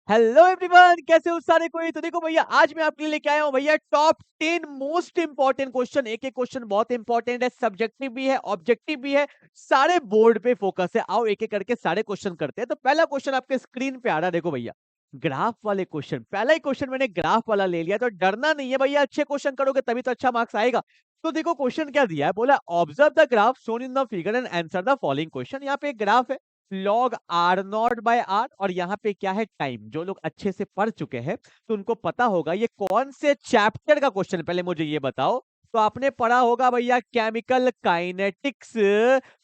Hello everyone, कैसे हो सारे कोई। तो देखो भैया, आज मैं आपके लिए लेके आया हूँ भैया टॉप 10 मोस्ट इंपॉर्टेंट क्वेश्चन। एक एक क्वेश्चन बहुत इंपॉर्टेंट है, सब्जेक्टिव भी है, ऑब्जेक्टिव भी है, सारे बोर्ड पे फोकस है। आओ एक एक करके सारे क्वेश्चन करते हैं। तो पहला क्वेश्चन आपके स्क्रीन पे आ रहा है, देखो भैया, ग्राफ वाले क्वेश्चन। पहला ही क्वेश्चन मैंने ग्राफ वाला ले लिया, तो डरना नहीं है भैया, अच्छे क्वेश्चन करोगे तभी तो अच्छा मार्क्स आएगा। तो देखो क्वेश्चन क्या दिया है, बोला observe the graph shown in the figure and answer the following question. यहाँ पे एक ग्राफ है log R naught by R, और यहाँ पे क्या है, टाइम। जो लोग अच्छे से पढ़ चुके हैं तो उनको पता होगा ये कौन से चैप्टर का क्वेश्चन। पहले मुझे ये बताओ, तो आपने पढ़ा होगा भैया केमिकल काइनेटिक्स,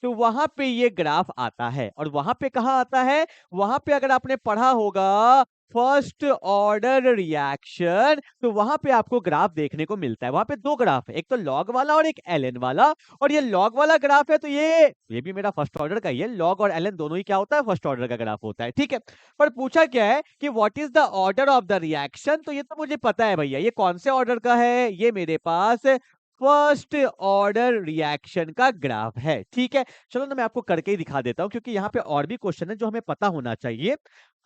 तो वहां पे ये ग्राफ आता है। और वहां पे कहा आता है, वहां पे अगर आपने पढ़ा होगा फर्स्ट ऑर्डर रिएक्शन, तो वहां पे आपको ग्राफ देखने को मिलता है। वहां पे दो ग्राफ है, एक तो लॉग वाला और एक एलएन वाला। और ये लॉग वाला ग्राफ है, तो ये भी मेरा फर्स्ट ऑर्डर का ही है। लॉग और एलएन दोनों ही क्या होता है, फर्स्ट ऑर्डर का ग्राफ होता है, ठीक है। पर पूछा क्या है कि what is the order of the reaction, तो ये तो मुझे पता है भैया, ये कौन से ऑर्डर का है, ये मेरे पास फर्स्ट ऑर्डर रिएक्शन का ग्राफ है, ठीक है। चलो ना मैं आपको करके ही दिखा देता हूं, क्योंकि यहाँ पे और भी क्वेश्चन है जो हमें पता होना चाहिए।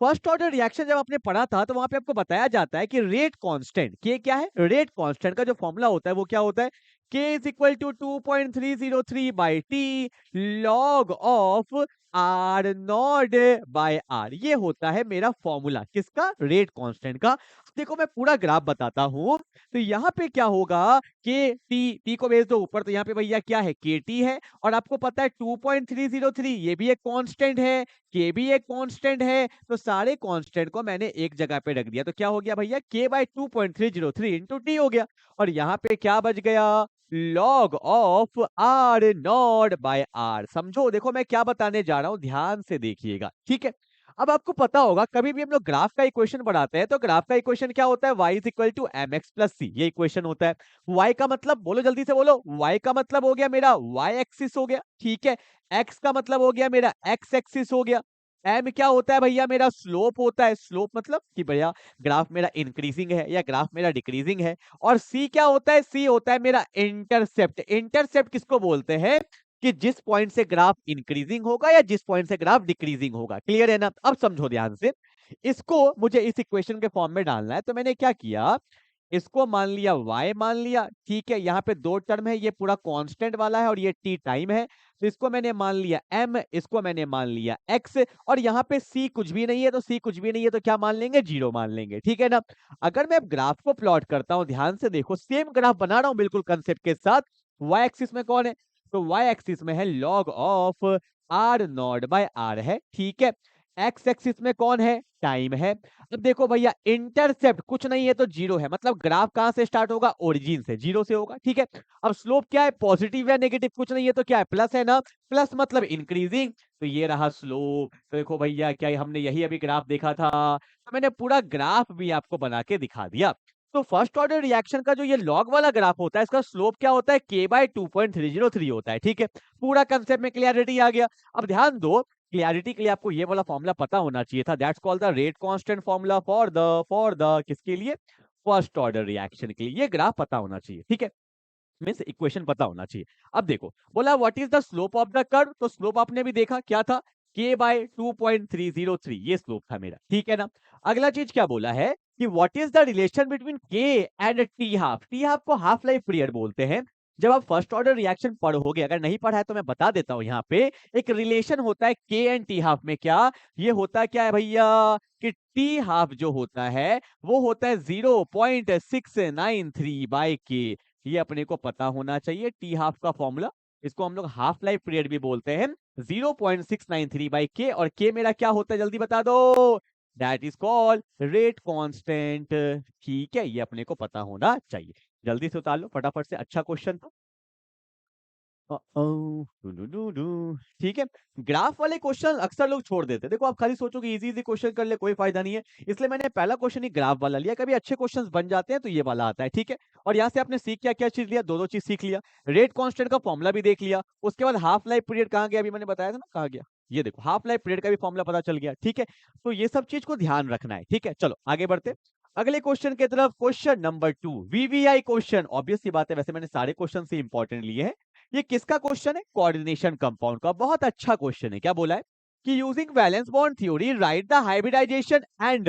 फर्स्ट ऑर्डर रिएक्शन जब आपने पढ़ा था, तो वहां पे आपको बताया जाता है कि रेट कांस्टेंट, के क्या है, रेट कांस्टेंट का जो फॉर्मूला होता है वो क्या होता है, k is equal to 2.303 by t log of R naught by R. ये होता है मेरा फॉर्मूला, किसका, रेट कांस्टेंट का। देखो मैं पूरा ग्राफ बताता हूं। तो यहाँ पे क्या होगा, के टी को भेज दो ऊपर, तो यहाँ पे भैया क्या है, के टी है। और आपको पता है 2.303 ये भी एक कांस्टेंट है, के भी एक कांस्टेंट है। तो सारे कांस्टेंट को मैंने एक जगह पे रख दिया, तो क्या हो गया भैया, के बाई 2.303 इंटू टी हो गया। और यहाँ पे क्या बच गया, log of R naught by R. समझो, देखो मैं क्या बताने जा रहा हूं, ध्यान से देखिएगा, ठीक है। अब आपको पता होगा, कभी भी हम लोग ग्राफ का इक्वेशन बढ़ाते हैं तो ग्राफ का इक्वेशन क्या होता है, y is equal to M X plus C, ये इक्वेशन होता है। y का मतलब, बोलो जल्दी से बोलो, y का मतलब हो गया मेरा y एक्सिस हो गया, ठीक है। x का मतलब हो गया मेरा x एक्सिस हो गया। m क्या होता है भैया, मेरा स्लोप होता है। स्लोप मतलब कि भैया ग्राफ मेरा इंक्रीजिंग है या ग्राफ मेरा डिक्रीजिंग है। और c क्या होता है, c होता है मेरा इंटरसेप्ट। इंटरसेप्ट किसको बोलते हैं, कि जिस पॉइंट से ग्राफ इंक्रीजिंग होगा या जिस पॉइंट से ग्राफ डिक्रीजिंग होगा। क्लियर है ना। अब समझो ध्यान से, इसको मुझे इस इक्वेशन के फॉर्म में डालना है। तो मैंने क्या किया, इसको मान लिया y मान लिया, ठीक है। यहाँ पे दो टर्म है, ये पूरा कांस्टेंट वाला है और ये t टाइम है। तो इसको मैंने मान लिया m, इसको मैंने मान लिया x। और यहाँ पे c कुछ भी नहीं है, तो c कुछ भी नहीं है तो क्या मान लेंगे, जीरो मान लेंगे, ठीक है ना। अगर मैं ग्राफ को प्लॉट करता हूँ, ध्यान से देखो, सेम ग्राफ बना रहा हूँ बिल्कुल कंसेप्ट के साथ। y एक्सिस में कौन है, तो y एक्सिस में है log of R naught by R है, ठीक है। x एक्सिस में कौन है, टाइम है। अब देखो भैया, इंटरसेप्ट कुछ नहीं है तो जीरो है, मतलब ग्राफ कहां से स्टार्ट होगा, ओरिजिन से, जीरो से होगा, ठीक है। अब स्लोप क्या है, पॉजिटिव या नेगेटिव, कुछ नहीं है तो क्या है, प्लस है ना, प्लस मतलब इंक्रीजिंग। तो ये रहा स्लोप। तो देखो भैया, क्या हमने यही अभी ग्राफ देखा था, तो मैंने पूरा ग्राफ भी आपको बना के दिखा दिया। तो फर्स्ट ऑर्डर रिएक्शन का जो ये लॉग वाला ग्राफ होता है, इसका स्लोप क्या होता है, k बाय 2.303 होता है, ठीक है। पूरा कंसेप्ट में क्लियरिटी आ गया। अब ध्यान दो, क्लियरिटी के लिए आपको ये वाला फॉर्मूला पता होना चाहिए था, that's called the rate constant formula for the किसके लिए, फर्स्ट ऑर्डर रिएक्शन के लिए। ये ग्राफ पता होना चाहिए, ठीक है, मींस इक्वेशन पता होना चाहिए। अब देखो, बोला what is the slope of the curve, तो स्लोप आपने भी देखा क्या था, k बाय 2.303, ये स्लोप था मेरा, ठीक है ना। अगला चीज क्या बोला है कि what is the relation between k and T half. T half को हाफ लाइफ पीरियड बोलते हैं। जब आप फर्स्ट ऑर्डर रिएक्शन पढ़ोगे, अगर नहीं पढ़ा है तो मैं बता देता हूं, यहाँ पे एक रिलेशन होता है k एंड टी हाफ में। क्या ये होता है, क्या है भैया, कि टी हाफ जो होता है वो होता है 0.693 बाई के। ये अपने को पता होना चाहिए, टी हाफ का फॉर्मूला। इसको हम लोग हाफ लाइफ पीरियड भी बोलते हैं, 0.693 बाई के। और के मेरा क्या होता है, जल्दी बता दो, that is called rate constant, ठीक है। ये अपने को पता होना चाहिए। जल्दी से उतार लो फटाफट से, अच्छा क्वेश्चन था। ठीक है। ग्राफ वाले क्वेश्चन अक्सर लोग छोड़ देते हैं। देखो, आप खाली सोचोगे इजी इजी क्वेश्चन कर ले, कोई फायदा नहीं है। इसलिए मैंने पहला क्वेश्चन ही ग्राफ वाला लिया। कभी अच्छे क्वेश्चंस बन जाते हैं तो ये वाला आता है, ठीक है। और यहाँ से आपने सीख क्या क्या चीज लिया, दो दो चीज सीख लिया। रेट कांस्टेंट का फॉर्मूला भी देख लिया। उसके बाद हाफ लाइफ पीरियड कहाँ गया, अभी मैंने बताया था ना कहाँ गया, ये देखो हाफ लाइफ पीरियड का भी फॉर्मूला पता चल गया, ठीक है। तो ये सब चीज को ध्यान रखना है, ठीक है। चलो आगे बढ़ते अगले क्वेश्चन की तरफ। Question number 2, VVI question. Obvious सी बात है, वैसे मैंने सारे क्वेश्चन से इंपॉर्टेंट लिए हैं। ये किसका क्वेश्चन है, कोऑर्डिनेशन कंपाउंड का। बहुत अच्छा क्वेश्चन है। क्या बोला है कि using valence bond theory right the hybridization and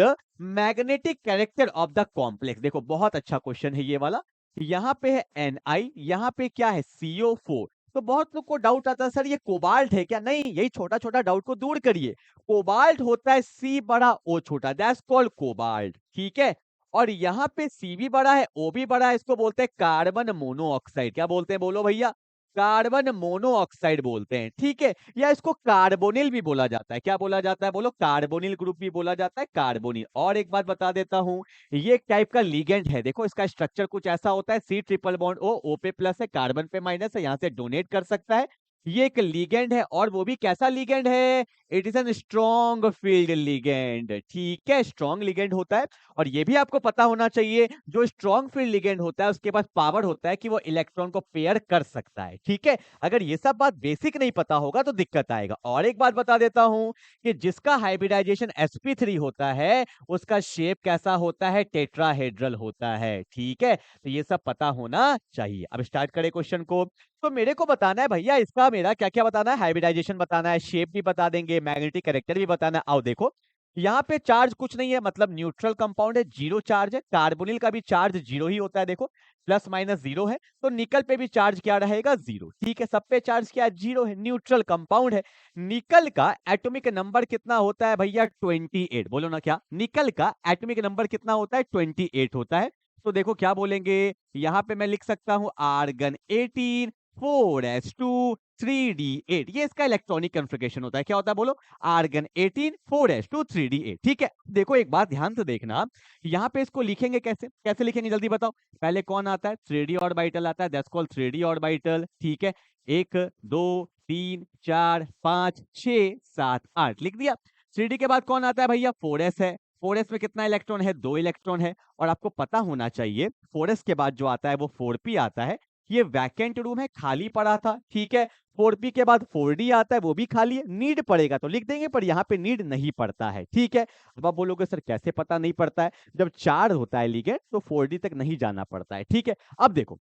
magnetic character of the complex. देखो बहुत अच्छा क्वेश्चन है ये वाला। यहाँ पे है Ni, यहाँ पे क्या है CO4। तो बहुत लोग को डाउट आता है सर ये कोबाल्ट है क्या? नहीं, यही छोटा छोटा डाउट को दूर करिए। कोबाल्ट होता है C बड़ा O छोटा, दैट्स कॉल्ड कोबाल्ट, ठीक है। और यहाँ पे C भी बड़ा है O भी बड़ा है, इसको बोलते हैं कार्बन मोनोऑक्साइड। क्या बोलते हैं बोलो भैया? कार्बन मोनोऑक्साइड बोलते हैं, ठीक है। या इसको कार्बोनिल भी बोला जाता है। क्या बोला जाता है बोलो? कार्बोनिल ग्रुप भी बोला जाता है, कार्बोनिल। और एक बात बता देता हूं, ये एक टाइप का लिगेंड है। देखो इसका स्ट्रक्चर कुछ ऐसा होता है, C ट्रिपल बॉन्ड O पे प्लस है, कार्बन पे माइनस है, यहाँ से डोनेट कर सकता है। ये एक लिगेंड है, और वो भी कैसा लिगेंड है? It is N strong field ligand, ठीक है, स्ट्रॉन्ग लिगेंड होता है। और ये भी आपको पता होना चाहिए, जो स्ट्रॉन्ग फील्ड लिगेंड होता है उसके पास पावर होता है कि वो इलेक्ट्रॉन को पेयर कर सकता है, ठीक है। अगर ये सब बात बेसिक नहीं पता होगा तो दिक्कत आएगा। और एक बात बता देता हूं कि जिसका हाइब्रिडाइजेशन sp3 होता है उसका शेप कैसा होता है? टेट्राहेड्रल होता है, ठीक है। तो ये सब पता होना चाहिए। अब स्टार्ट करें क्वेश्चन को। तो मेरे को बताना है भैया, इसका मेरा क्या क्या बताना है? हाइब्रिडाइजेशन बताना है, शेप भी बता देंगे, मैग्नेटिक कैरेक्टर भी बताना है। आओ देखो, यहाँ पे चार्ज कुछ नहीं है, मतलब न्यूट्रल कंपाउंड है, जीरो चार्ज है। कार्बोनिल का भी चार्ज जीरो ही होता है, देखो प्लस माइनस जीरो है। तो निकल पे भी चार्ज क्या रहेगा? जीरो, ठीक है। सब पे चार्ज क्या? जीरो है, न्यूट्रल कंपाउंड है। निकल का एटॉमिक नंबर कितना होता है भैया? 28। बोलो ना क्या? निकल का एटॉमिक नंबर कितना होता है? 28 होता है। तो देखो क्या बोलेंगे, यहाँ पे मैं लिख सकता हूँ आर्गन 18 4s2 3d8। ये इसका इलेक्ट्रॉनिक कन्फिगरेशन होता है। क्या होता है बोलो? आर्गन 18 4s2 3d8, ठीक है। देखो एक बात ध्यान से देखना, यहाँ पे इसको लिखेंगे कैसे? कैसे लिखेंगे जल्दी बताओ। पहले कौन आता है? 3d ऑर्बिटल आता है, दैट्स कॉल्ड 3d ऑर्बिटल, ठीक है। 1 2 3 4 5 6 7 8 लिख दिया। 3d के बाद कौन आता है भैया? 4s है। 4s में कितना इलेक्ट्रॉन है? 2 इलेक्ट्रॉन है। और आपको पता होना चाहिए 4s के बाद जो आता है वो 4p आता है। ये वैकेंट रूम है, खाली पड़ा था, ठीक है। 4p के बाद 4d आता है, वो भी खाली है। नीड पड़ेगा तो लिख देंगे, पर यहाँ पे नीड नहीं पड़ता है, ठीक है। अब आप बोलोगे सर कैसे पता नहीं पड़ता है? जब चार होता है लिगेंड तो 4d तक नहीं जाना पड़ता है, ठीक है। अब देखो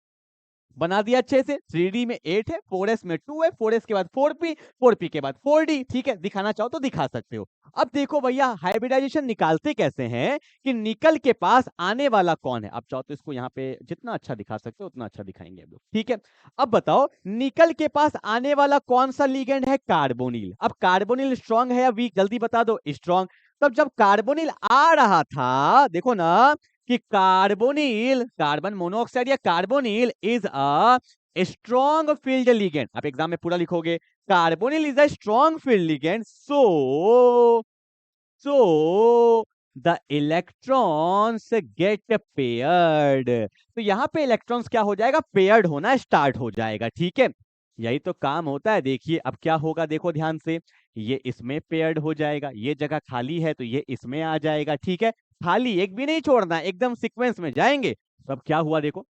बना दिया अच्छे से। 3d में 8 है, 4s में 2 है, 4s के बाद 4p, 4p के बाद 4d, ठीक है। दिखाना चाहो तो दिखा सकते हो। अब देखो भैया हाइब्रिडाइजेशन निकालते कैसे हैं, कि निकल के पास आने वाला कौन है। अब चाहो तो इसको यहाँ पे जितना अच्छा दिखा सकते हो उतना अच्छा दिखाएंगे हम लोग, ठीक है। अब बताओ निकल के पास आने वाला कौन सा लिगेंड है? कार्बोनिल। अब कार्बोनिल स्ट्रांग है या वीक? जल्दी बता दो। स्ट्रांग। तब जब कार्बोनिल आ रहा था, देखो ना कि कार्बोनिल, कार्बन मोनोऑक्साइड या carbonyl is a strong field ligand. आप एग्जाम में पूरा लिखोगे, carbonyl is a strong field ligand, so the electrons get paired. तो यहां पे इलेक्ट्रॉन्स क्या हो जाएगा? पेयर्ड होना स्टार्ट हो जाएगा, ठीक है। यही तो काम होता है। देखिए अब क्या होगा, देखो ध्यान से, ये इसमें पेयर्ड हो जाएगा, ये जगह खाली है तो ये इसमें आ जाएगा, ठीक है। खाली एक भी नहीं छोड़ना, एकदम सीक्वेंस में जाएंगे। तो अब क्या हुआ देखो,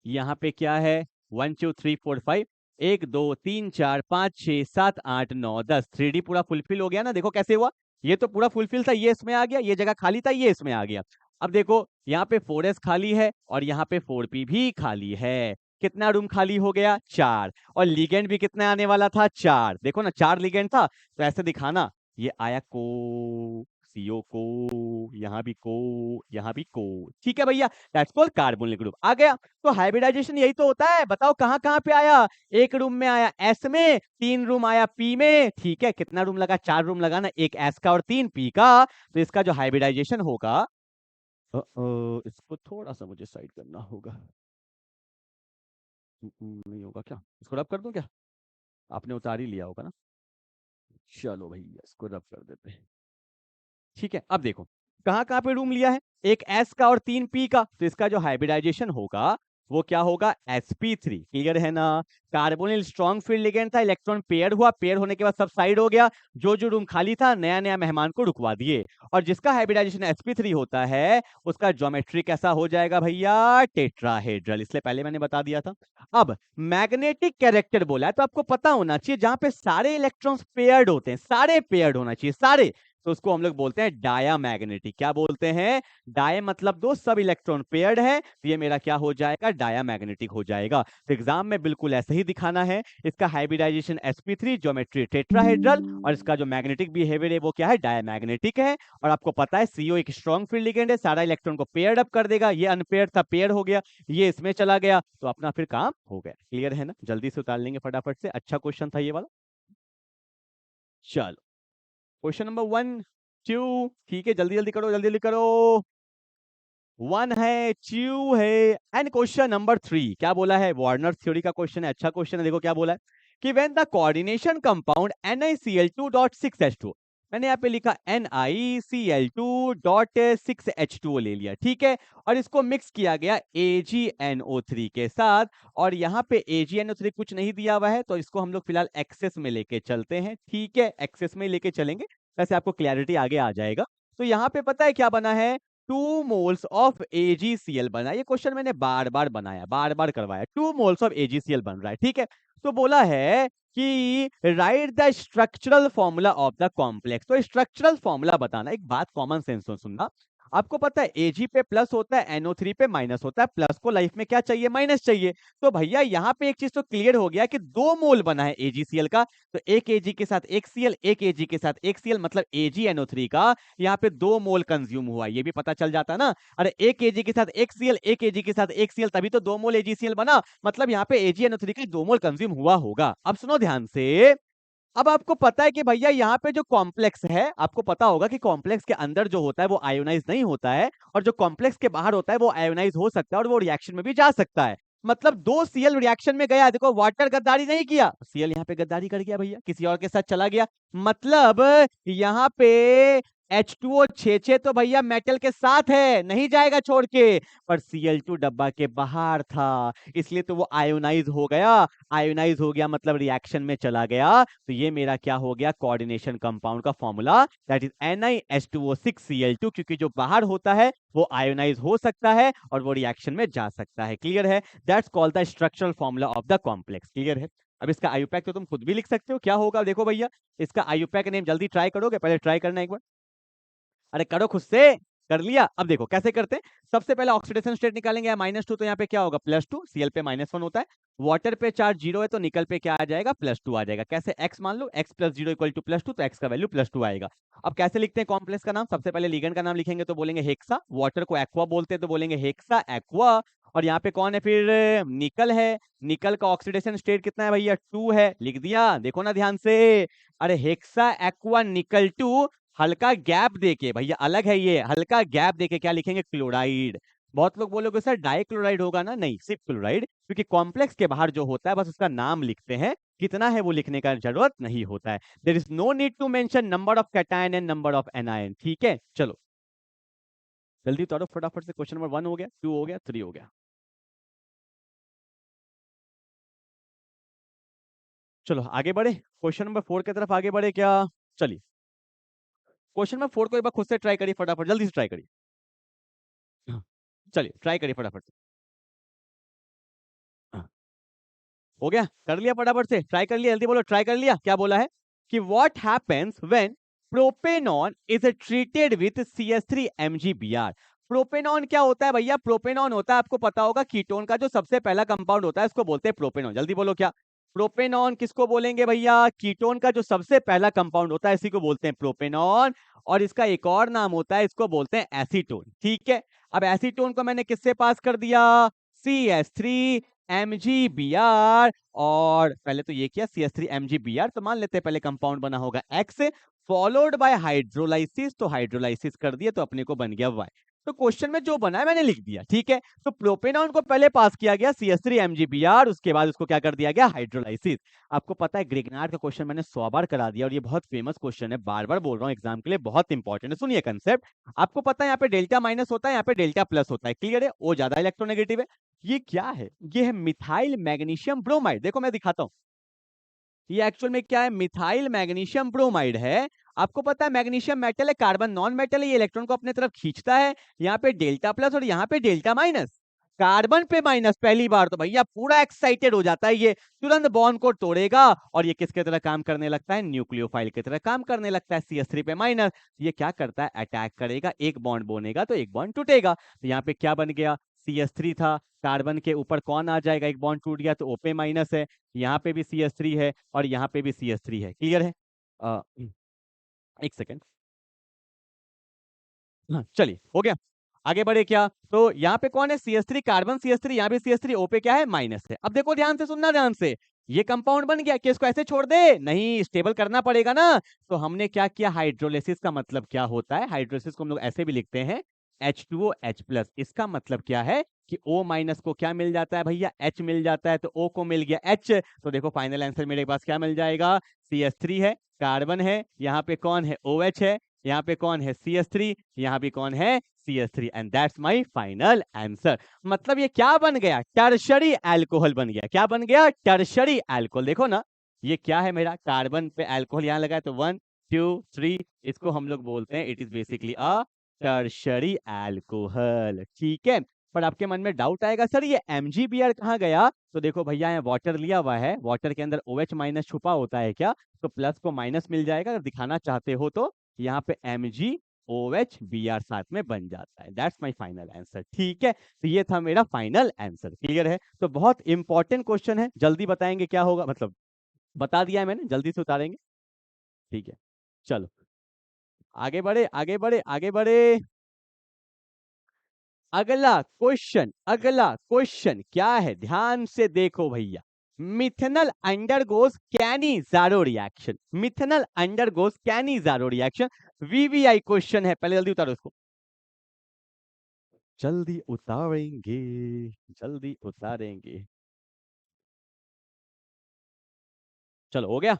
यहाँ पे क्या है? 1 2 3 4 5, 1 2 3 4 5 6 7 8 9 10। 3D पूरा फुलफिल हो गया ना? देखो कैसे हुआ, ये तो पूरा फुलफिल था, ये इसमें आ गया, ये जगह खाली था, ये इसमें आ गया। अब देखो यहाँ पे 4s खाली है और यहाँ पे 4p भी खाली है। कितना रूम खाली हो गया? 4। और लिगेंड भी कितना आने वाला था? 4। देखो ना 4 लिगेंड था, तो ऐसे दिखाना, ये आया को, सीओ को, यहाँ भी को, यहाँ भी को, ठीक है भैया। That's called carbonyl group. आ गया। तो हाइब्रिडाइजेशन यही तो होता है। बताओ कहां कहां पे आया? एक रूम में आया एस में, 3 रूम आया पी में, ठीक है। कितना रूम लगा? 4 रूम लगा ना, एक एस का और 3 पी का। तो इसका जो हाइब्रिडाइजेशन होगा, इसको थोड़ा सा मुझे साइड करना होगा। नहीं होगा क्या? इसको रब कर दूं क्या? आपने उतार ही लिया होगा ना। चलो भैया इसको रब कर देते हैं, ठीक है। अब देखो कहां कहां पे रूम लिया है, एक एस का और 3 पी का। तो इसका जो हाइब्रिडाइजेशन होगा वो क्या होगा? sp3। क्लियर है ना? कार्बोनिल स्ट्रॉन्ग फील्ड लिगेंड था, इलेक्ट्रॉन पेयर हुआ, पेयर होने के बाद सब साइड हो गया, जो जो रूम खाली था नया नया मेहमान को रुकवा दिए। और जिसका हाइब्रिडाइजेशन sp3 होता है उसका ज्योमेट्री कैसा हो जाएगा भैया? टेट्राहेड्रल। इसलिए पहले मैंने बता दिया था। अब मैग्नेटिक कैरेक्टर बोला है तो आपको पता होना चाहिए, जहां पे सारे इलेक्ट्रॉन्स पेयर्ड होते हैं, सारे पेयर्ड होना चाहिए, सारे। तो उसको हम लोग बोलते हैं डायामैग्नेटिक। क्या बोलते हैं? डाय मतलब दो, सब इलेक्ट्रॉन पेयर्ड है, तो ये मेरा क्या हो जाएगा? डायामैग्नेटिक हो जाएगा। तो एग्जाम में बिल्कुल ऐसे ही दिखाना है। इसका हाइब्रिडाइजेशन sp3, ज्योमेट्री टेट्राहेड्रल, और इसका जो मैग्नेटिक बिहेवियर है वो क्या है? डायामैग्नेटिक है। और आपको पता है CO एक स्ट्रॉन्ग फील्ड लिगेंड है, सारा इलेक्ट्रॉन को पेयर्ड अप कर देगा। ये अनपेयर्ड था, पेयर हो गया, ये इसमें चला गया, तो अपना फिर काम हो गया। क्लियर है ना? जल्दी से उतार लेंगे फटाफट से। अच्छा क्वेश्चन था ये वाला। चलो क्वेश्चन नंबर 1 2, ठीक है, जल्दी जल्दी करो, जल्दी जल्दी करो। 1 है, 2 है, एंड क्वेश्चन नंबर 3 क्या बोला है? वार्नर थ्योरी का क्वेश्चन है। अच्छा क्वेश्चन है, देखो क्या बोला है कि when the coordination compound NiCl2.6H2, मैंने यहाँ पे लिखा NiCl2.6H2 ले लिया, ठीक है, और इसको मिक्स किया गया AgNO3 के साथ, और यहाँ पे AgNO3 कुछ नहीं दिया हुआ है, तो इसको हम लोग फिलहाल एक्सेस में लेके चलते हैं, ठीक है, एक्सेस में लेके चलेंगे, वैसे आपको क्लैरिटी आगे आ जाएगा। तो यहाँ पे पता है क्या बना है? 2 मोल्स ऑफ AgCl बना। ये क्वेश्चन मैंने बार बार बनाया, बार बार करवाया। 2 मोल्स ऑफ AgCl बन रहा है, ठीक है। तो बोला है कि right the structural formula of the complex. तो स्ट्रक्चरल फॉर्मूला बताना। एक बात कॉमन सेंस से सुनना, आपको पता है Ag पे प्लस होता है, NO3 पे माइनस होता है, प्लस को लाइफ में क्या चाहिए? माइनस चाहिए। तो भैया यहाँ पे एक चीज तो क्लियर हो गया कि 2 मोल बना है AgCl का, तो एक Ag के साथ एक Cl, एक Ag के साथ एक Cl, मतलब AgNO3 का यहाँ पे 2 मोल कंज्यूम हुआ, ये भी पता चल जाता ना। अरे एक Ag के साथ एक Cl, एक Ag के साथ एक Cl, तभी तो 2 मोल AgCl बना, मतलब यहाँ पे AgNO3 का 2 मोल कंज्यूम हुआ होगा। अब सुनो ध्यान से, अब आपको पता है कि भैया यहाँ पे जो कॉम्प्लेक्स है, आपको पता होगा कि कॉम्प्लेक्स के अंदर जो होता है वो आयोनाइज नहीं होता है, और जो कॉम्प्लेक्स के बाहर होता है वो आयोनाइज हो सकता है, और वो रिएक्शन में भी जा सकता है। मतलब 2 Cl रिएक्शन में गया, देखो वाटर गद्दारी नहीं किया, Cl यहाँ पे गद्दारी कर गया भैया, किसी और के साथ चला गया, मतलब यहाँ पे H2O 6 तो भैया मेटल के साथ है, नहीं जाएगा छोड़ के, पर Cl2 डब्बा के बाहर था, इसलिए तो वो आयोनाइज हो गया। आयोनाइज हो गया मतलब रिएक्शन में चला गया, तो ये मेरा क्या हो गया? कोऑर्डिनेशन कंपाउंड का फॉर्मूला, दैट इज NiH2O6Cl2, क्योंकि जो बाहर होता है वो आयोनाइज हो सकता है और वो रिएक्शन में जा सकता है। क्लियर है? That's called the structural formula of the complex. Clear है? अब इसका आयुपैक तो तुम खुद भी लिख सकते हो, क्या होगा देखो भैया, इसका आयुपैक नेम जल्दी ट्राई करोगे? पहले ट्राई करना एक बार, अरे करो खुद से। कर लिया? अब देखो कैसे करते हैं। सबसे पहले ऑक्सीडेशन स्टेट निकालेंगे, -2, तो यहाँ पे क्या होगा? +2, Cl पे -1 होता है, वाटर पे चार्ज 0 है, तो निकल पे क्या आ जाएगा? +2 आ जाएगा। कैसे? x मान लो, x + 0 = +2, तो x का वैल्यू +2 आएगा। अब कैसे लिखते हैं कॉम्प्लेक्स का नाम? सबसे पहले लिगेंड का नाम लिखेंगे तो बोलेंगे हेक्सा, वाटर को एक्वा बोलते हैं तो बोलेंगे हेक्सा एक्वा, और यहाँ पे कौन है फिर? निकल है। निकल का ऑक्सीडेशन स्टेट कितना है भैया? 2 है, लिख दिया। देखो ना ध्यान से, अरे हेक्सा एक्वा निकल 2, हल्का गैप देके, भैया अलग है ये, हल्का गैप देके क्या लिखेंगे? क्लोराइड। बहुत लोग बोलोगे सर डाइक्लोराइड होगा ना? नहीं, सिर्फ क्लोराइड, क्योंकि कॉम्प्लेक्स के बाहर जो होता है बस उसका नाम लिखते हैं, कितना है वो लिखने का जरूरत नहीं होता है। There is no need to mention number of cation and number of anion. ठीक है, चलो जल्दी उतारो फटाफट से। क्वेश्चन नंबर 1 हो गया, 2 हो गया, 3 हो गया। चलो आगे बढ़े, क्वेश्चन नंबर 4 की तरफ आगे बढ़े क्या? चलिए क्वेश्चन नंबर 4 को एक बार खुद से ट्राई करिए, फटाफट जल्दी से ट्राई करिए। हाँ, चलिए ट्राई करिए फटाफट से। हाँ, हो गया? कर लिया फटाफट से, ट्राई कर लिया, जल्दी बोलो ट्राई कर लिया। क्या बोला है कि what happens when propanone is treated with CH3 MgBr। Propanone क्या होता है भैया? प्रोपेनॉन होता है, आपको पता होगा, कीटोन का जो सबसे पहला कंपाउंड होता है उसको बोलते हैं प्रोपेनॉन। जल्दी बोलो क्या? प्रोपेनॉन किसको बोलेंगे भैया? कीटोन का जो सबसे पहला कंपाउंड होता है इसी को बोलते हैं प्रोपेनॉन, और इसका एक और नाम होता है, इसको बोलते हैं एसीटोन। ठीक है, अब एसीटोन को मैंने किससे पास कर दिया? CH3 MgBr, और पहले तो ये किया CH3 MgBr, तो मान लेते हैं पहले कंपाउंड बना होगा X, फॉलोड बाय हाइड्रोलाइसिस, तो हाइड्रोलाइसिस कर दिया तो अपने को बन गया Y। तो क्वेश्चन में जो बना है मैंने लिख दिया, ठीक है। तो प्रोपेनॉन को पहले पास किया गया CH3 MgBr, उसके बाद उसको क्या कर दिया गया? हाइड्रोलाइसिस। आपको पता है ग्रिग्नार्ड का क्वेश्चन मैंने 100 बार करा दिया, और ये बहुत फेमस क्वेश्चन है, बार बार बोल रहा हूँ, एग्जाम के लिए बहुत इंपॉर्टेंट है। सुनिए कंसेप्ट, आपको पता है यहाँ पे डेल्टा माइनस होता है, यहाँ पे डेल्टा प्लस होता है। क्लियर है? ओ ज्यादा इलेक्ट्रोनेगेटिव है। ये क्या है? ये है मिथाइल मैग्नीशियम ब्रोमाइड। देखो मैं दिखाता हूँ, ये एक्चुअल में क्या है? मिथाइल मैग्नीशियम ब्रोमाइड है। आपको पता है मैग्नीशियम मेटल है, कार्बन नॉन मेटल है, ये इलेक्ट्रॉन को अपने तरफ खींचता है। यहाँ पे डेल्टा प्लस और यहाँ पे डेल्टा माइनस। कार्बन पे माइनस पहली बार तो भैया पूरा एक्साइटेड हो जाता है, ये तुरंत बॉन्ड को तोड़ेगा और ये किसके तरह काम करने लगता है, न्यूक्लियोफाइल की तरह काम करने लगता है। CH3 पे माइनस, ये क्या करता है, अटैक करेगा, एक बॉन्ड बनेगा तो एक बॉन्ड टूटेगा। तो यहाँ पे क्या बन गया, CH3 था, कार्बन के ऊपर कौन आ जाएगा, एक बॉन्ड टूट गया तो O पे माइनस है, यहाँ पे भी CH3 है और यहाँ पे भी CH3 है। क्लियर है? अ, एक सेकेंड, हाँ चलिए हो गया। आगे बढ़े क्या, तो यहाँ पे कौन है, CH3 कार्बन, CH3 यहाँ भी CH3, O पे क्या है, माइनस है। अब देखो ध्यान से सुनना, ध्यान से, ये कंपाउंड बन गया कि इसको ऐसे छोड़ दे, नहीं, स्टेबल करना पड़ेगा ना। तो हमने क्या किया, हाइड्रोलिसिस का मतलब क्या होता है, हाइड्रोलिसिस को हम लोग ऐसे भी लिखते हैं H2O H+। इसका मतलब क्या है कि O माइनस को क्या मिल जाता है भैया, H मिल जाता है, तो O को मिल गया H। तो देखो फाइनल आंसर मेरे पास क्या मिल जाएगा, CH3 है, कार्बन है, यहाँ पे कौन है, OH है, यहाँ पे कौन है, CH3, यहाँ भी कौन है, CH3, and that's my final answer. मतलब ये क्या बन गया, टर्शरी अल्कोहल बन गया। क्या बन गया, टर्शरी अल्कोहल। देखो ना, ये क्या है, मेरा कार्बन पे अल्कोहल यहाँ लगा है, तो 1 2 3, इसको हम लोग बोलते हैं, it is basically a tertiary alcohol. ठीक है, पर आपके मन में डाउट आएगा, सर ये MgBr कहाँ गया, तो देखो भैया यहाँ वाटर लिया हुआ है, वाटर के अंदर OH माइनस छुपा होता है क्या, तो प्लस को माइनस मिल जाएगा, अगर दिखाना चाहते हो तो यहाँ पे MgOH Br साथ में बन जाता है। That's my final answer. ठीक है, तो ये था मेरा फाइनल आंसर। क्लियर है? तो बहुत इंपॉर्टेंट क्वेश्चन है, जल्दी बताएंगे क्या होगा, मतलब बता दिया है मैंने, जल्दी से उतारेंगे। ठीक है, चलो आगे बढ़े, आगे बढ़े, आगे बढ़े। अगला क्वेश्चन क्या है, ध्यान से देखो भैया। Methanol undergoes Cannizzaro reaction, methanol undergoes Cannizzaro reaction, VVI question है, पहले जल्दी उतारो इसको, जल्दी उतारेंगे, जल्दी उतारेंगे। चलो हो गया,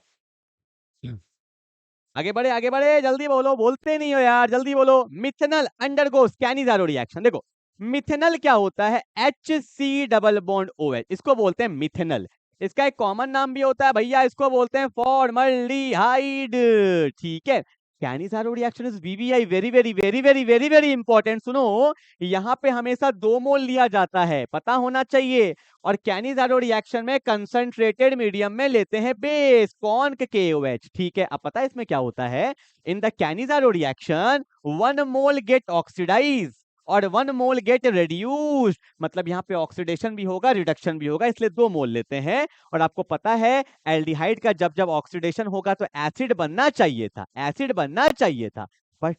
आगे बढ़े, जल्दी बोलो, बोलते नहीं हो यार, जल्दी बोलो। मिथेनॉल अंडरगोस कैनिजारो रिएक्शन, देखो मिथेनॉल क्या होता है, HC डबल बॉन्ड OH, इसको बोलते हैं मिथेनॉल। इसका एक कॉमन नाम भी होता है भैया, इसको बोलते हैं फॉर्मल्डिहाइड। ठीक है, Cannizzaro reaction is VVI, very very very very very very important. सुनो, यहाँ पे हमेशा 2 मोल लिया जाता है, पता होना चाहिए। और कैनिजारो रिएक्शन में कंसंट्रेटेड मीडियम में लेते हैं बेस, कौन के KOH। ठीक है, अब पता है इसमें क्या होता है, in the Cannizzaro reaction 1 mole get oxidise और 1 मोल गेट रेड्यूस्ड, मतलब यहाँ पे ऑक्सीडेशन भी होगा, रिडक्शन भी होगा, इसलिए 2 मोल लेते हैं। और आपको पता है एल्डिहाइड का जब जब ऑक्सीडेशन होगा तो एसिड बनना चाहिए था, एसिड बनना चाहिए था, बट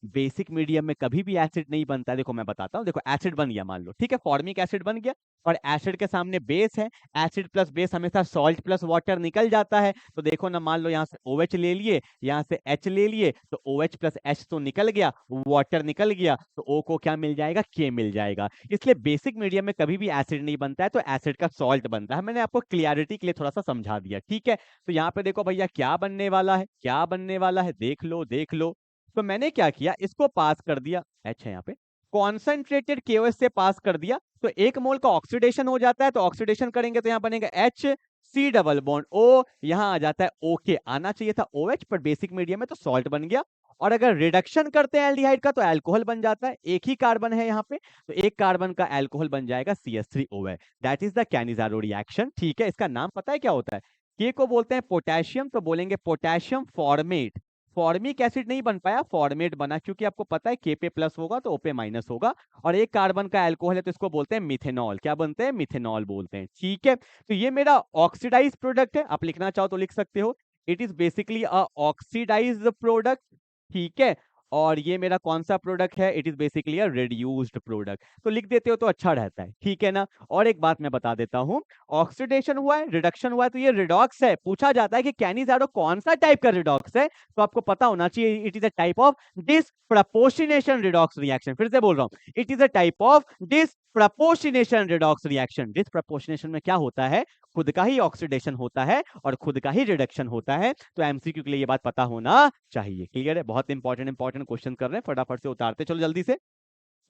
बेसिक मीडियम में कभी भी एसिड नहीं बनता है। देखो मैं बताता हूँ, देखो एसिड बन गया, मान लो, ठीक है, फॉर्मिक एसिड बन गया, और एसिड के सामने बेस है, एसिड प्लस बेस हमेशा सॉल्ट प्लस वाटर निकल जाता है। तो देखो ना, मान लो यहाँ से OH ले लिए, यहाँ से H ले लिए, तो OH प्लस H तो निकल गया, वाटर निकल गया, तो O को क्या मिल जाएगा, K मिल जाएगा। इसलिए बेसिक मीडियम में कभी भी एसिड नहीं बनता है, तो एसिड का सॉल्ट बनता है। मैंने आपको क्लियरिटी के लिए थोड़ा सा समझा दिया। ठीक है, तो यहाँ पे देखो भैया क्या बनने वाला है, क्या बनने वाला है, देख लो देख लो। तो मैंने क्या किया, इसको पास कर दिया, H है यहाँ पे, कॉन्सेंट्रेटेड KOH से पास कर दिया, तो 1 मोल का ऑक्सीडेशन हो जाता है, तो ऑक्सीडेशन करेंगे तो यहाँ बनेगा HC डबल बॉन्ड O, यहाँ आ जाता है OK, आना चाहिए था OH, पर बेसिक मीडियम में तो सॉल्ट बन गया। और अगर रिडक्शन करते हैं एल्डिहाइड का तो अल्कोहल बन जाता है, एक ही कार्बन है यहाँ पे, तो एक कार्बन का अल्कोहल बन जाएगा CH3OH। That is the Cannizzaro reaction. ठीक है, इसका नाम पता है क्या होता है, के को बोलते हैं पोटेशियम, तो बोलेंगे पोटेशियम फॉर्मेट। फॉर्मिक एसिड नहीं बन पाया, फॉर्मेट बना, क्योंकि आपको पता है K पे प्लस होगा तो O पे माइनस होगा, और एक कार्बन का अल्कोहल है तो इसको बोलते हैं मिथेनॉल। क्या बनते हैं, मिथेनॉल बोलते हैं। ठीक है, तो ये मेरा ऑक्सीडाइज प्रोडक्ट है, आप लिखना चाहो तो लिख सकते हो, it is basically a oxidised product. ठीक है, और ये मेरा कौन सा प्रोडक्ट है, it is basically a reduced product, तो लिख देते हो तो अच्छा रहता है। ठीक है ना, और एक बात मैं बता देता हूं, ऑक्सीडेशन हुआ है, रिडक्शन हुआ है, तो ये रिडॉक्स है। पूछा जाता है कि कैनिजारो कौन सा टाइप का रिडॉक्स है, तो आपको पता होना चाहिए, it is a type of disproportionation redox reaction. फिर से बोल रहा हूं, it is a type of disproportionation redox reaction. Disproportionation में क्या होता है, खुद का ही ऑक्सीडेशन होता है और खुद का ही रिडक्शन होता है। तो MCQ के लिए ये बात पता होना चाहिए। क्लियर है, बहुत इंपॉर्टेंट क्वेश्चन कर रहे हैं, फटाफट से उतारते चलो जल्दी से।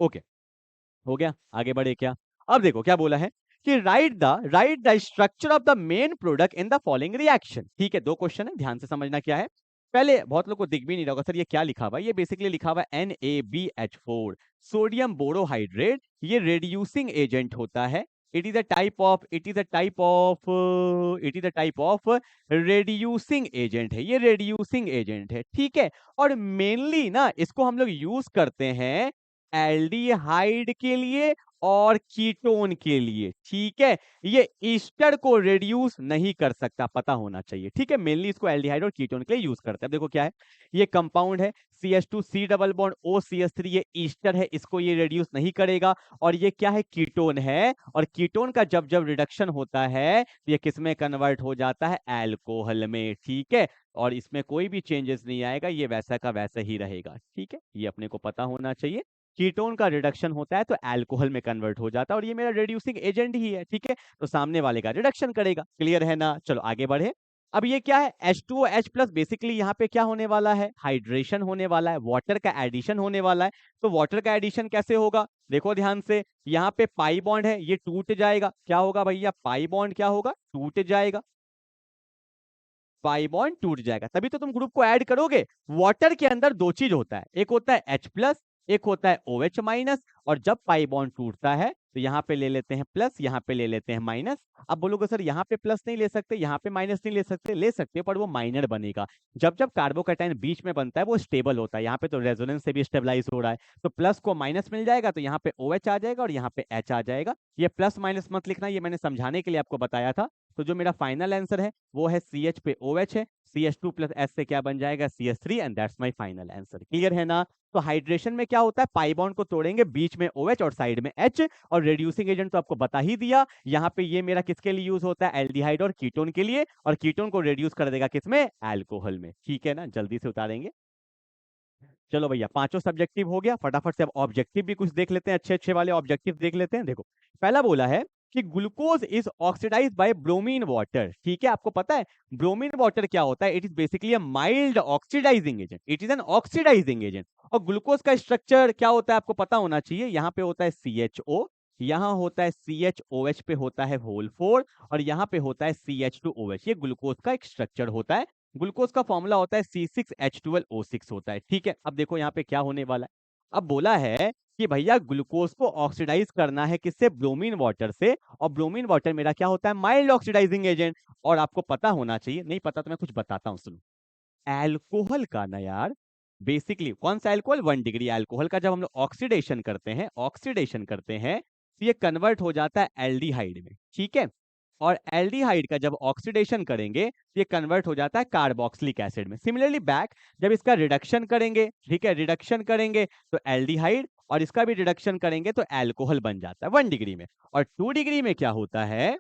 ओके, हो गया, आगे बढ़े क्या। अब देखो क्या बोला है कि right the structure of the main product in the following reaction. ठीक है, 2 क्वेश्चन है, ध्यान से समझना क्या है। पहले बहुत लोग को दिख भी नहीं रहा होगा सर ये क्या लिखा हुआ है, ये बेसिकली लिखा हुआ है NaBH4 सोडियम बोरोहाइड्रेट। ये रेड्यूसिंग एजेंट होता है। It is a type of reducing agent है, ये रेड्यूसिंग एजेंट है, ठीक है। और मेनली ना इसको हम लोग यूज करते हैं एल्डिहाइड के लिए और कीटोन के लिए, ठीक है। ये ईस्टर को रिड्यूस नहीं कर सकता, पता होना चाहिए, ठीक है। मेनली इसको एल्डिहाइड और कीटोन के लिए यूज करते हैं। देखो क्या है, ये कंपाउंड है CH2 डबल बॉन्ड OCH3, ये ईस्टर है, इसको ये रिड्यूस नहीं करेगा। और ये क्या है, कीटोन है। और कीटोन का जब जब रिडक्शन होता है तो ये किसमें कन्वर्ट हो जाता है, एल्कोहल में, ठीक है। और इसमें कोई भी चेंजेस नहीं आएगा, ये वैसा का वैसा ही रहेगा, ठीक है। ये अपने को पता होना चाहिए। कीटोन का रिडक्शन होता है तो अल्कोहल में कन्वर्ट हो जाता है, और ये मेरा रिड्यूसिंग एजेंट ही है, ठीक है। तो सामने वाले का रिडक्शन करेगा, क्लियर है ना। चलो आगे बढ़े। अब ये क्या है, H2OH प्लस, बेसिकली यहाँ पे क्या होने वाला है, हाइड्रेशन होने वाला है, वाटर का एडिशन होने वाला है। तो वाटर का एडिशन कैसे होगा, देखो ध्यान से, यहाँ पे पाई बॉन्ड है, ये टूट जाएगा, क्या होगा भैया, पाई बॉन्ड क्या होगा, टूट जाएगा, पाई बॉन्ड टूट जाएगा। तभी तो तुम ग्रुप को ऐड करोगे। वाटर के अंदर दो चीज होता है, एक होता है H प्लस, एक होता है OH माइनस। और जब पाई बॉन्ड टूटता है तो यहाँ पे ले लेते हैं प्लस, यहाँ पे ले लेते हैं माइनस। अब बोलोगे सर यहाँ पे प्लस नहीं ले सकते, यहाँ पे माइनस नहीं ले सकते, ले सकते हो, पर वो माइनर बनेगा। जब जब कार्बोकैटायन बीच में बनता है वो स्टेबल होता है, यहाँ पे तो रेजोनेंस से भी स्टेबलाइज हो रहा है। तो प्लस को माइनस मिल जाएगा तो यहाँ पे OH आ जाएगा और यहाँ पे H आ जाएगा। ये प्लस माइनस मत लिखना, ये मैंने समझाने के लिए आपको बताया था। तो जो मेरा फाइनल आंसर है वो है CH पे OH है, CH2 प्लस S से क्या बन जाएगा, CH3, and that's my final answer, clear है ना। तो हाइड्रेशन में क्या होता है, पाई बॉन्ड को तोड़ेंगे, बीच में OH और साइड में H। और रिड्यूसिंग एजेंट तो आपको बता ही दिया, यहाँ पे ये मेरा किसके लिए यूज होता है, एल्डिहाइड और कीटोन के लिए। और कीटोन को रिड्यूस कर देगा किसमें, अल्कोहल में, ठीक है ना। जल्दी से उतारेंगे। चलो भैया, पांचों सब्जेक्टिव हो गया, फटाफट से अब ऑब्जेक्टिव भी कुछ देख लेते हैं, अच्छे अच्छे वाले ऑब्जेक्टिव देख लेते हैं। देखो पहला बोला है कि glucose is oxidise by bromine water, ठीक है। आपको पता है ब्रोमीन वाटर क्या होता है, it is basically a mild oxidising agent, it is an oxidising agent. और ग्लूकोज का स्ट्रक्चर क्या होता है आपको पता होना चाहिए, यहाँ पे होता है CHO, यहाँ होता है CHOH पे होता है होल 4, और यहाँ पे होता है CH2OH। ये ग्लूकोज का एक स्ट्रक्चर होता है। ग्लूकोज का फॉर्मूला होता है C6H12O6 होता है, ठीक है। अब देखो यहाँ पे क्या होने वाला है, अब बोला है कि भैया ग्लूकोज को ऑक्सीडाइज करना है किससे, ब्रोमीन वाटर से। और ब्रोमीन वाटर मेरा क्या होता है, माइल्ड ऑक्सीडाइजिंग एजेंट। और आपको पता होना चाहिए, नहीं पता तो मैं कुछ बताता हूँ, सुनो। एल्कोहल का ना यार, बेसिकली कौन सा एल्कोहल, 1 डिग्री एल्कोहल का जब हम लोग ऑक्सीडेशन करते हैं, तो ये कन्वर्ट हो जाता है एल्डिहाइड में, ठीक है। और एल्डिहाइड का जब ऑक्सीडेशन करेंगे तो ये कन्वर्ट हो जाता है कार्बोक्सिलिक एसिड में। सिमिलरली बैक, जब इसका रिडक्शन करेंगे, ठीक है, रिडक्शन करेंगे तो एल्डिहाइड, और इसका भी रिडक्शन करेंगे तो एल्कोहल बन जाता है 1 डिग्री में। और 2 डिग्री में क्या होता है,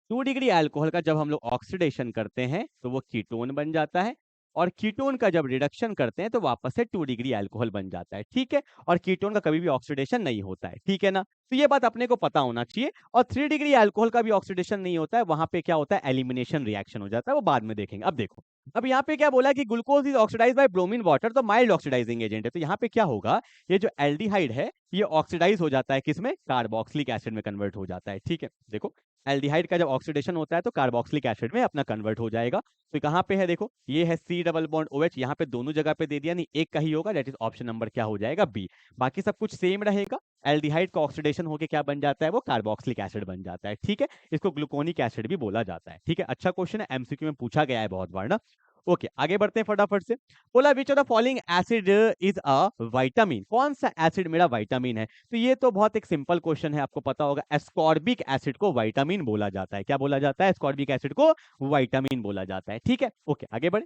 2 डिग्री अल्कोहल का जब हम लोग ऑक्सीडेशन करते हैं तो वो कीटोन बन जाता है। और कीटोन का जब रिडक्शन करते हैं तो वापस से 2 डिग्री अल्कोहल बन जाता है, ठीक है। और कीटोन का कभी भी ऑक्सीडेशन नहीं होता है, ठीक है ना। तो ये बात अपने को पता होना चाहिए। और 3 डिग्री अल्कोहल का भी ऑक्सीडेशन नहीं होता है, वहां पे क्या होता है, एलिमिनेशन रिएक्शन हो जाता है, वो बाद में देखेंगे। अब देखो, अब यहाँ पे क्या बोला है कि glucose is oxidise by bromine water, तो माइल्ड ऑक्सीडाइजिंग एजेंट है। तो यहाँ पे क्या होगा, ये जो एल्डिहाइड है ये ऑक्सीडाइज हो जाता है किसमें, कार्बोक्सिलिक एसिड में कन्वर्ट हो जाता है, ठीक है। देखो एल्डिहाइड का जब ऑक्सीडेशन होता है तो कार्बोक्सिलिक एसिड में अपना कन्वर्ट हो जाएगा। तो कहां पे है, देखो ये है C डबल बॉन्ड OH, यहाँ पे दोनों जगह पे दे दिया, नहीं एक का ही होगा, दैट इज ऑप्शन नंबर क्या हो जाएगा, B। बाकी सब कुछ सेम रहेगा। एल्डिहाइड का ऑक्सीडेशन होके क्या बन जाता है, वो कार्बोक्सिलिक एसिड बन जाता है, ठीक है। इसको ग्लूकोनिक एसिड भी बोला जाता है, ठीक है। अच्छा क्वेश्चन है, MCQ में पूछा गया है बहुत बार ना। ओके आगे बढ़ते हैं फटाफट से। बोला which of the following acid is a vitamin, कौन सा एसिड मेरा विटामिन है। तो ये तो बहुत एक सिंपल क्वेश्चन है, आपको पता होगा एस्कॉर्बिक एसिड को विटामिन बोला जाता है। क्या बोला जाता है, एस्कॉर्बिक एसिड को विटामिन बोला जाता है, ठीक है। ओके आगे बढ़े।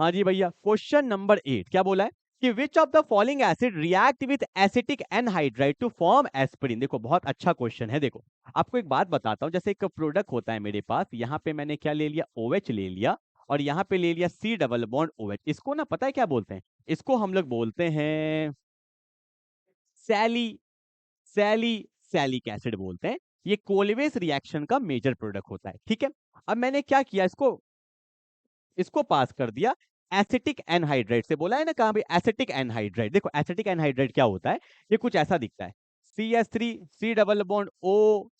हाँ जी भैया, क्वेश्चन नंबर 8 क्या बोला है कि which of the following acid react with acetic anhydride to form aspirin. देखो बहुत अच्छा क्वेश्चन है। देखो आपको एक बात बताता हूँ, जैसे एक प्रोडक्ट होता है मेरे पास, यहाँ पे मैंने क्या ले लिया, OH ले लिया, और यहाँ पे ले लिया C डबल बॉन्ड OH। इसको ना पता है क्या बोलते हैं, इसको हम लोग बोलते हैं सैली सैली सैलिक एसिड बोलते हैं। ये कोलवेस रिएक्शन का मेजर प्रोडक्ट होता है, ठीक है। अब मैंने क्या किया, इसको इसको पास कर दिया एसिटिक एनहाइड्राइड से। बोला है ना कहां पे, एसिटिक एनहाइड्राइड। देखो एसिटिक एनहाइड्राइड क्या होता है, ये कुछ ऐसा दिखता है, CH3 C double bond O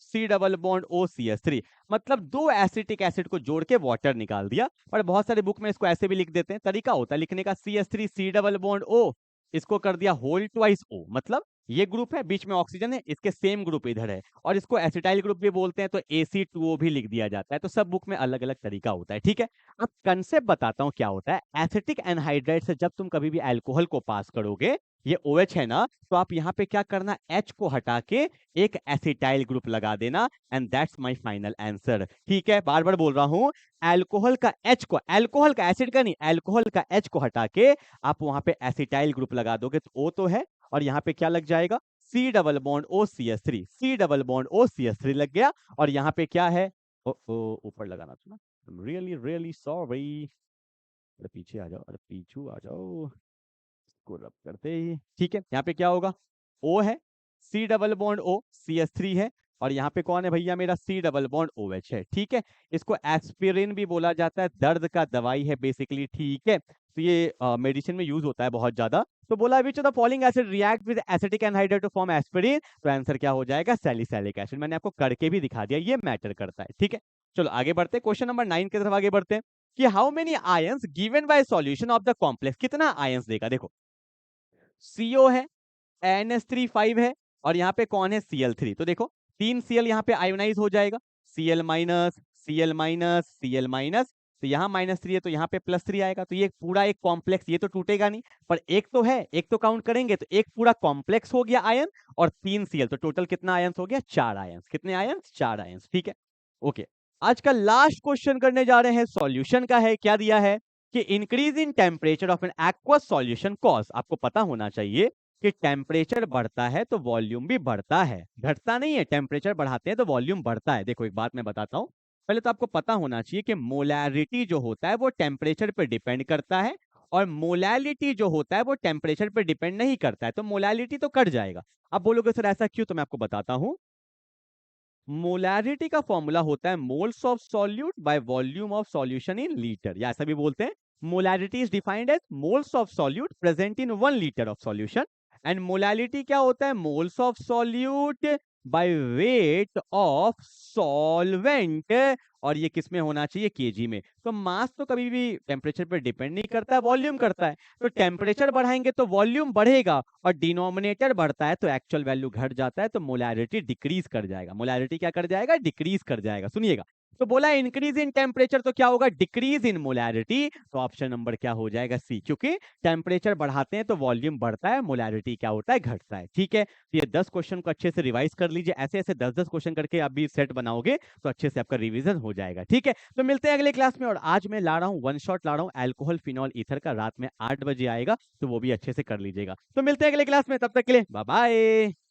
C double bond O CH3, मतलब दो एसिटिक एसिड को जोड़ के वाटर निकाल दिया। और बहुत सारे बुक में इसको ऐसे भी लिख देते हैं, तरीका होता है लिखने का, CH3 C double bond O, इसको कर दिया होल ट्वाइस O, मतलब ये ग्रुप है, बीच में ऑक्सीजन है, इसके सेम ग्रुप इधर है, और इसको एसिटाइल ग्रुप भी बोलते हैं, तो AC2O भी लिख दिया जाता है। तो सब बुक में अलग अलग तरीका होता है, ठीक है। अब कंसेप्ट बताता हूँ क्या होता है। एसिटिक एनहाइड्राइड से जब तुम कभी भी अल्कोहल को पास करोगे, ये OH है ना, तो आप यहाँ पे क्या करना, H को हटा के एक एसिटाइल ग्रुप लगा देना, and that's my final answer. ठीक है, बार बार बोल रहा हूं, अल्कोहल का H को, अल्कोहल का, एसिड का नहीं, अल्कोहल का H को हटा के आप वहां पे एसिटाइल ग्रुप लगा दोगे तो O तो है, और यहाँ पे क्या लग जाएगा, C double bond O CH3, C double bond O CH3 लग गया। और यहाँ पे क्या है, ओ ऊपर लगाना था ना, रियली रियली सॉरी, अरे पीछे आ जाओ, अरे पीछू आ जाओ, को रब करते ही, ठीक है। यहाँ पे क्या होगा, O है, C double bond O CH3 है, और यहाँ पे कौन है भैया, मेरा C डबल बॉन्ड OH है, ठीक है। इसको एस्पिरिन भी बोला जाता है, दर्द का दवाई है बेसिकली, ठीक है। तो ये मेडिसिन में यूज होता है बहुत ज्यादा। तो बोला which of the following acid react with acetic anhydride to form aspirin, तो आंसर क्या हो जाएगा, सैलिसिलिक एसिड। मैंने आपको करके भी दिखा दिया, ये मैटर करता है, ठीक है। चलो आगे बढ़ते हैं, क्वेश्चन नंबर 9 की तरफ आगे बढ़ते हैं कि how many ions given by solution of the complex, कितना आयंस देगा, देखो CO है, NH3 5 है, और यहाँ पे कौन है, Cl3। तो देखो 3 Cl यहाँ पे आयोनाइज हो जाएगा, Cl minus Cl minus Cl minus, तो यहाँ -3 है तो यहाँ पे +3 आएगा। तो ये पूरा एक कॉम्प्लेक्स, ये तो टूटेगा नहीं, पर एक तो है, एक तो काउंट करेंगे, तो एक पूरा कॉम्प्लेक्स हो गया आयन, और 3 Cl, तो टोटल कितना आयंस हो गया, 4 आयंस। कितने आयंस, 4 आयंस, ठीक है। ओके, आज का लास्ट क्वेश्चन करने जा रहे हैं, सॉल्यूशन का है। क्या दिया है कि increase in temperature of an aqueous solution cause, आपको पता होना चाहिए कि टेम्परेचर बढ़ता है तो वॉल्यूम भी बढ़ता है, घटता नहीं है। टेम्परेचर बढ़ाते हैं तो वॉल्यूम बढ़ता है। देखो एक बात मैं बताता हूं, पहले तो आपको पता होना चाहिए कि मोलैरिटी जो होता है वो टेम्परेचर पे डिपेंड करता है, और मोलैलिटी जो होता है वो टेम्परेचर पे डिपेंड नहीं करता है। तो मोलैलिटी तो कट जाएगा। अब बोलोगे सर ऐसा क्यों, तो मैं आपको बताता हूं। मोलैरिटी का फॉर्मूला होता है moles of solute by volume of solution in litre, या ऐसा भी बोलते हैं, molarity is defined as moles of solute present in 1 litre of solution, and molality क्या होता है, moles of solute by weight of solvent, और ये किस में होना चाहिए, केजी में। तो मास तो कभी भी टेम्परेचर पर डिपेंड नहीं करता है, वॉल्यूम करता है। तो टेम्परेचर बढ़ाएंगे तो वॉल्यूम बढ़ेगा, और डिनोमिनेटर बढ़ता है तो एक्चुअल वैल्यू घट जाता है, तो मोलैरिटी डिक्रीज कर जाएगा। मोलैरिटी क्या कर जाएगा, डिक्रीज कर जाएगा। सुनिएगा, तो बोला इंक्रीज इन टेम्परेचर तो क्या होगा, डिक्रीज इन मोलैरिटी, तो ऑप्शन नंबर क्या हो जाएगा, सी, क्योंकि टेम्परेचर बढ़ाते हैं तो वॉल्यूम बढ़ता है, मोलैरिटी क्या होता है, घटता है, ठीक है। तो ये 10 क्वेश्चन को अच्छे से रिवाइज कर लीजिए, ऐसे ऐसे 10-10 क्वेश्चन करके आप भी सेट बनाओगे तो अच्छे से आपका रिवीजन हो जाएगा, ठीक है। तो मिलते हैं अगले क्लास में, और आज मैं ला रहा हूँ वन शॉट ला रहा हूँ, अल्कोहल फिनॉल ईथर का, रात में 8 बजे आएगा, तो वो भी अच्छे से कर लीजिएगा। तो मिलते हैं अगले क्लास में, तब तक के लिए बाय बाय।